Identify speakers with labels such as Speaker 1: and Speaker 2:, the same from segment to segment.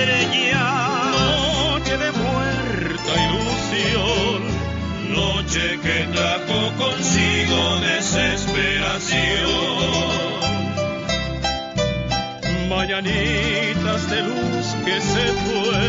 Speaker 1: estrella, noche de muerta ilusión, noche que trajo consigo desesperación. Mañanitas de luz que se fue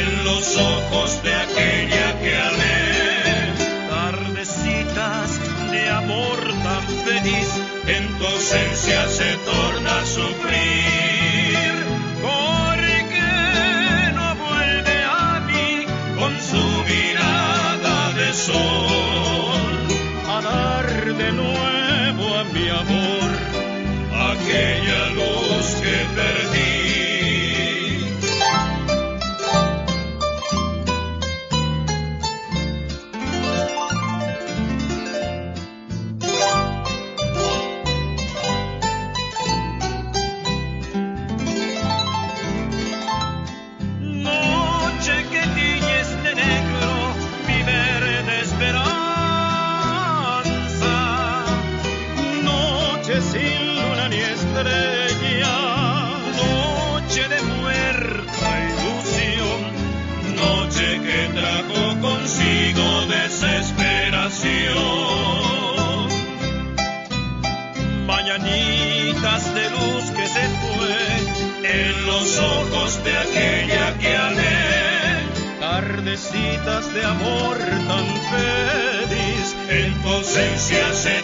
Speaker 1: en los ojos de aquella que amé, tardecitas de amor tan feliz, en tu ausencia se torna a sufrir, porque no vuelve a mí con su mirada de sol, a dar de nuevo a mi amor aquella luz que perdí. Noche que tiñes de negro mi verde esperanza, noche sin luna ni estrella, noche de muerta ilusión, noche que trajo consigo desesperación. Mañanitas de luz que se fue en los ojos de aquella que amé, tardecitas de amor tan feliz, en tu ausencia se